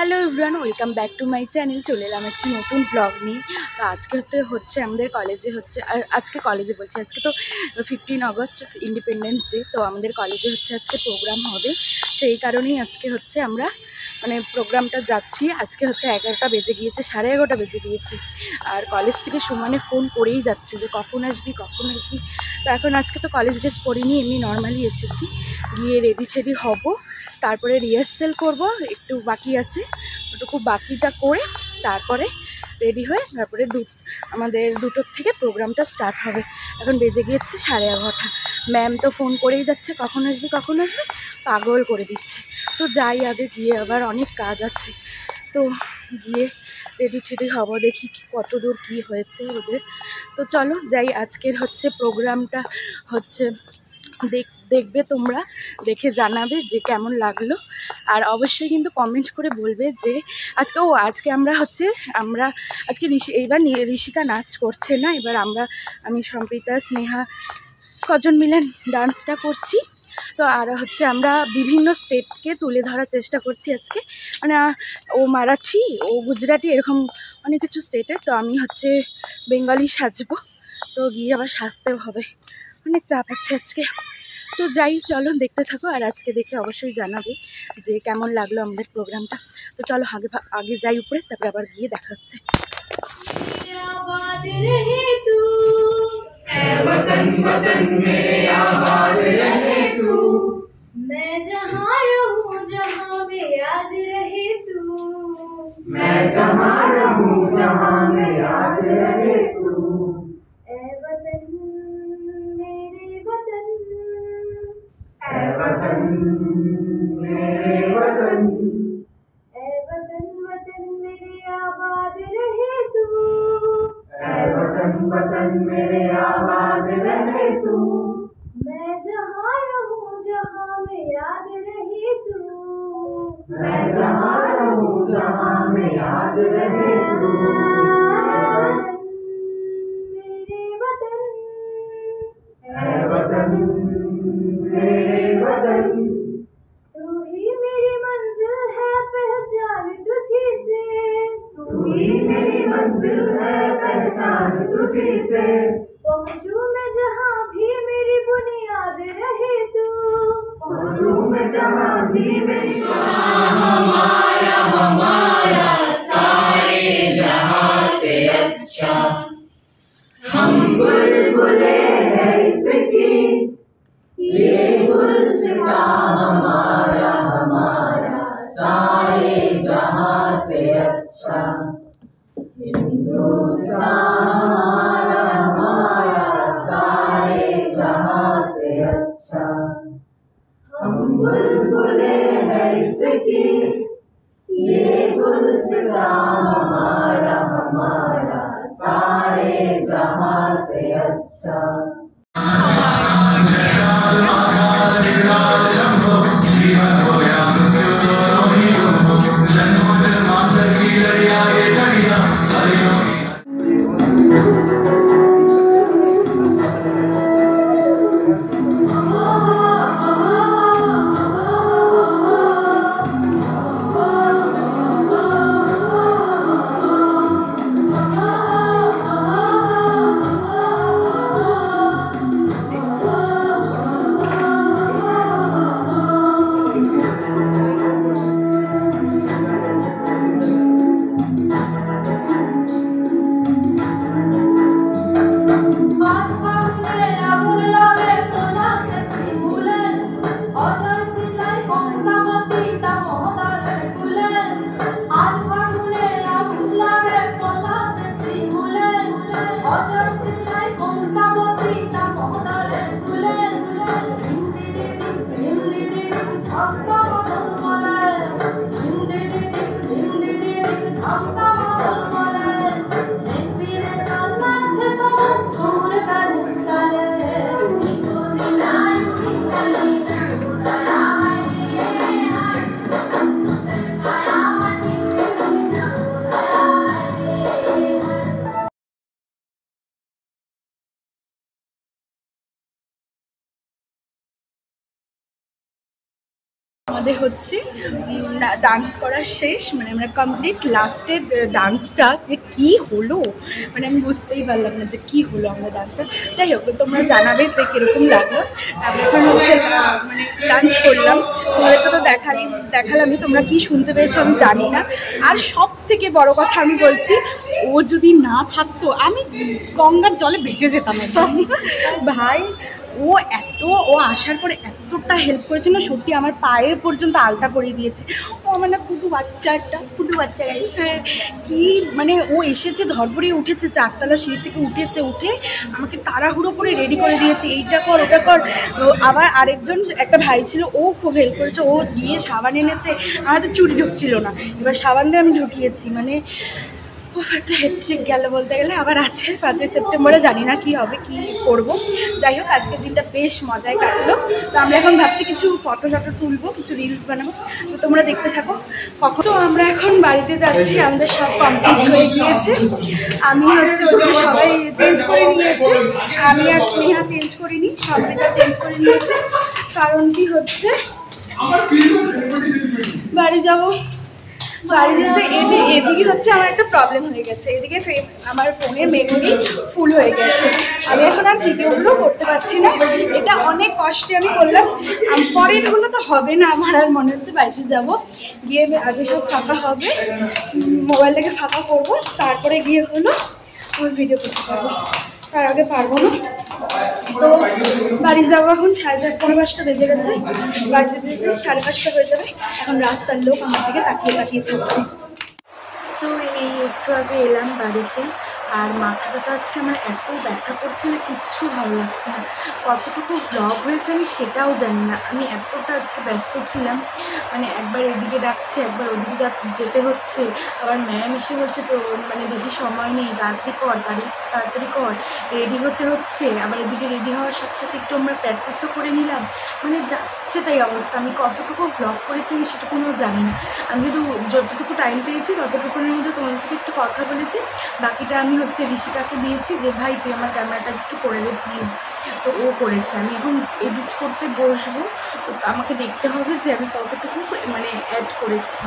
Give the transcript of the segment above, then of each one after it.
Hello everyone, welcome back to my channel. চলে এলাম একটি নতুন ব্লগ নিয়ে। তো আজকে হচ্ছে আমাদের কলেজে আজকে কলেজে বলছি, আজকে তো 15 আগস্ট ইন্ডিপেন্ডেন্স ডে। তো আমাদের কলেজে আজকে প্রোগ্রাম হবে, সেই কারণেই আজকে আমরা প্রোগ্রামটা যাচ্ছি। আজকে 11টা বেজে গিয়েছে, 11:30 বেজে গিয়েছে। আর কলেজ থেকে সুমানে ফোন করেই যাচ্ছে যে কখন আসবি কখন আসবি। তো এখন আজকে তো কলেজ ড্রেস পরিনি, এমনি নর্মালি এসেছি। গিয়ে রেডি টেডি হব, তারপরে রিহার্সেল করব, একটু বাকি আছে, ওটুকু বাকিটা করে তারপরে রেডি হয়ে তারপরে আমাদের 2টোর থেকে প্রোগ্রামটা স্টার্ট হবে। এখন বেজে গিয়েছে 11:30। ম্যাম তো ফোন করেই যাচ্ছে কখন আসবি কখন আসবি, পাগল করে দিচ্ছে। তো যাই, আগে গিয়ে আবার অনেক কাজ আছে। তো গিয়ে রেডি টেডি হব, দেখি কত দূর কী হয়েছে ওদের। তো চলো যাই। আজকের প্রোগ্রামটা দেখবে, তোমরা দেখে জানাবে যে কেমন লাগলো। আর অবশ্যই কিন্তু কমেন্ট করে বলবে যে আজকে আমরা আজকে এইবার ঋষিকা নাচ করছে না, এবার আমি সম্প্রীতা স্নেহা কজন মিলে ডান্সটা করছি। তো আর আমরা বিভিন্ন স্টেটকে তুলে ধরার চেষ্টা করছি আজকে। মানে ও মারাঠি, ও গুজরাটি, এরকম অনেক কিছু স্টেটের। তো আমি বেঙ্গলি সাজবো, তো গিয়ে আবার সাজতেও হবে, অনেক চাপ আছে আজকে। তো যাই, চলো দেখতে থাকো, আর আজকে দেখে অবশ্যই জানাবে যে কেমন লাগলো আমাদের প্রোগ্রামটা। তো চলো আগে যাই উপরে, তারপরে আবার গিয়ে দেখা হচ্ছে। मैं जहाँ रहूँ जहाँ में याद रहे तू, मैं जहाँ रहूँ जहाँ में याद रहे तू। ऐ वतन मेरे वतन, ऐ वतन मेरे वतन, ऐ वतन वतन मेरे आबाद रहे तू, ऐ वतन वतन मेरे आबाद रहे तू। मैं जहाँ रहूँ जहाँ में याद रहे तू, मैं जहाँ रहूँ जहाँ में याद रहे तू। मेरे वतन, ऐ वतन मेरे वतन, तू ही मेरी मंजिल है पहचान तुझी से, तू ही मेरी मंजिल है पहचान तुझी से। पहुँचूं मैं जहाँ भी मेरी बुनियाद रहे तू, पहुँचूं मैं जहाँ भी मेरी हमारा हमारा सारे जहाँ से अच्छा। हम बुलबुले हैं इसकी, ये गुलसिता हमारा हमारा सारे जहाँ से अच्छा। हिंदुस्तान हमारा सारे जहाँ से अच्छा। हम बुलबुले हैं इसकी, ये गुलसिता हमारा हमारा सारे जहाँ से अच्छा। আমাদের হচ্ছে ডান্স করা শেষ, মানে আমরা কমপ্লিট। লাস্টের ডান্সটা যে কী হলো মানে আমি বুঝতেই পারলাম না যে কী হলো আমরা ডান্সটা। যাই হোক, তোমরা জানাবে যে কীরকম লাগলো। আমরা এখন হচ্ছে মানে ডান্স করলাম, তোমাদেরকে তো দেখালামই, তোমরা কি শুনতে পেয়েছো আমি জানি না। আর সব থেকে বড় কথা আমি বলছি, ও যদি না থাকতো আমি গঙ্গার জলে ভেসে যেতাম একদম। ভাই ও আসার পরে এতটা হেল্প করেছে না, সত্যি আমার পায়ে পর্যন্ত আলতা পরিয়ে দিয়েছে। ও আমার না কুটু বাচ্চা গেছে কি, মানে ও এসেছে ধরপড়িয়ে উঠেছে, চারতলা সিঁড়ি থেকে উঠে আমাকে তাড়াহুড়ো করে রেডি করে দিয়েছে, এইটা কর ওটা কর। আবার আরেকজন একটা ভাই ছিল, ও খুব হেল্প করেছে, ও গিয়ে সাবান এনেছে। আমার তো চুড়ি ঢুকছিল না, এবার সাবান দিয়ে আমি ঢুকিয়েছি। মানে খুব একটা হেট্রিক গেল বলতে গেলে। আবার আছে 5ই সেপ্টেম্বরে, জানি না কি হবে, কি করব। যাই হোক, আজকের দিনটা বেশ মজায় কাটলো। তো আমরা এখন ভাবছি কিছু ফটো তুলবো, কিছু রিলস বানাবো, তো তোমরা দেখতে থাকো। কখন তো আমরা এখন বাড়িতে যাচ্ছি, আমাদের সব কমপ্লিট হয়ে গিয়েছে। আমি হচ্ছে ওদের সবাই চেঞ্জ করে নিয়েছে, আমি আর স্নেহা চেঞ্জ করিনি, সবাইটা চেঞ্জ করে নিয়েছে। কারণ কি হচ্ছে, বাড়ি যাবো। বাড়ি যেতে এদিকে হচ্ছে আমার একটা প্রবলেম হয়ে গেছে, এদিকে আমার ফোনের মেমোরি ফুল হয়ে গেছে। আমি এখন আর ভিডিওগুলো করতে পারছি না, এটা অনেক কষ্টে আমি করলাম। পরেরগুলো তো হবে না আমার, আর মনে হচ্ছে বাড়িতে যাবো, গিয়ে আগে সব ফাঁকা হবে, মোবাইলটাকে ফাঁকা করবো, তারপরে গিয়ে হলো আমি ভিডিও করতে পারবো, তার আগে পারবো না। তো বাড়ি যাবো এখন, 5:30 বেজে গেছে, বাড়িতে যেতে 5:30 হয়ে যাবে। এখন রাস্তার লোক আমার দিকে তাকিয়ে থাকবে। সো এই একটু আগে এলাম বাড়িতে, আর মাথাটা তো আজকে আমার এত ব্যথা করছে না, কিচ্ছু ভালো লাগছে না। কতটুকু ব্লগ হয়েছে আমি সেটাও জানি না, আমি এতটা আজকে ব্যস্ত ছিলাম। মানে একবার এদিকে ডাকছে, একবার ওদিকে যেতে হচ্ছে, আবার ম্যাম এসে বলছে তো মানে বেশি সময় নেই, তাড়াতাড়ি কর, রেডি হতে হচ্ছে। আবার এদিকে রেডি হওয়ার সাথে সাথে একটু আমরা প্র্যাকটিসও করে নিলাম, মানে যাচ্ছে তাই অবস্থা। আমি কতটুকু ব্লগ করেছি আমি সেটুকুও জানি না। আমি শুধু যতটুকু টাইম পেয়েছি ততটুকুনের মধ্যে তোমাদের সাথে একটু কথা বলেছি, বাকিটা আমি হচ্ছে ঋষিকাকে দিয়েছি যে ভাই তুই আমার ক্যামেরাটা একটু করে দে প্লিজ। তো ও করেছে। আমি এখন এডিট করতে বসবো, তো আমাকে দেখতে হবে যে আমি কতটুকু মানে অ্যাড করেছি,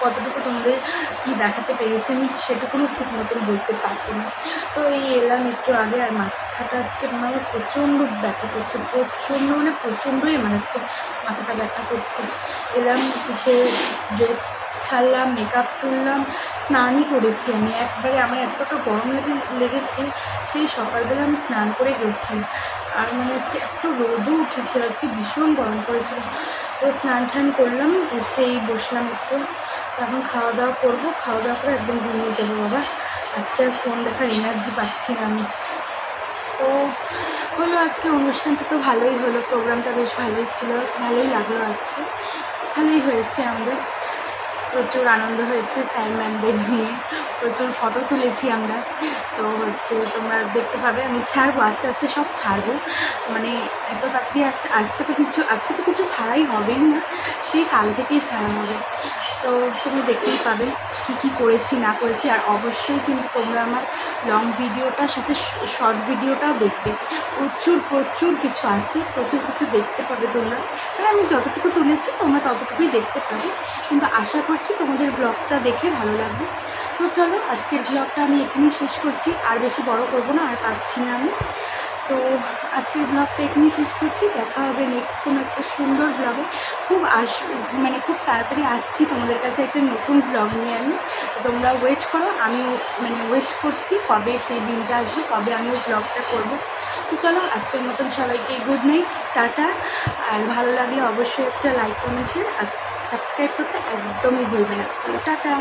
কতটুকু তোমাদের কি দেখাতে পেরেছি আমি সেটুকুও ঠিক মতন বলতে পারবো না। তো এই এলাম একটু আগে, আর মাথাটা আজকে আমার প্রচণ্ড ব্যথা করছে, মানে প্রচণ্ডই আমার আজকে মাথাটা ব্যথা করছে। এলাম, সে ড্রেস ছাড়লাম, মেকআপ তুললাম, স্নানই করেছি আমি একবারে। আমার এতটা গরম লেগেছে, সেই সকালবেলা আমি স্নান করে গেছি। আর মানে আজকে এত রোদও উঠেছিল, আজকে ভীষণ গরম পড়েছিল। তো স্নান টান করলাম, এসেই বসলাম একটু। এখন খাওয়া দাওয়া করবো, খাওয়া দাওয়া করে একদম ঘুমিয়ে যাবো বাবা। আজকে আর ফোন দেখার এনার্জি পাচ্ছি না আমি। তো হলো আজকে অনুষ্ঠানটা তো ভালোই হলো, প্রোগ্রামটা বেশ ভালোই ছিল, ভালোই লাগলো আজকে, ভালোই হয়েছে। আমাদের প্রচুর আনন্দ হয়েছে স্যার ম্যামদের নিয়ে, প্রচুর ফটো তুলেছি আমরা। তো হচ্ছে তোমরা দেখতে পাবে, আমি ছাড়বো আস্তে আস্তে, সব ছাড়বো। মানে এত তাড়াতাড়ি আজকে তো কিছু ছাড়াই হবেই না, সেই কাল থেকেই ছাড়া হবে। তো তুমি দেখতেই পাবে কী করেছি না করেছি। আর অবশ্যই কিন্তু তোমরা আমার লং ভিডিওটার সাথে শর্ট ভিডিওটাও দেখবে, প্রচুর কিছু আছে, প্রচুর কিছু দেখতে পাবে তোমরা। তবে আমি যতটুকু তুলেছি তোমরা ততটুকুই দেখতে পাবে, কিন্তু আশা করছি তোমাদের ব্লগটা দেখে ভালো লাগবে। তো চলো আজকের ব্লগটা আমি এখানেই শেষ করছি, আর বেশি বড় করব না, আর পারছি না আমি। তো আজকের ব্লগটা এখানেই শেষ করছি, দেখা হবে নেক্সট কোনো একটা সুন্দর ব্লগে। মানে খুব তাড়াতাড়ি আসছি তোমাদের কাছে একটা নতুন ব্লগ নিয়ে আমি। তোমরা ওয়েট করো, আমিও মানে ওয়েট করছি কবে সেই দিনটা আসবে, কবে আমিও ব্লগটা করব। তো চলো আজকের মতন সবাইকে গুড নাইট, টাটা। আর ভালো লাগলে অবশ্যই একটা লাইক কমেন্ট শেয়ার আর সাবস্ক্রাইব করতে একদমই ভুলবে না। চলো টাটা।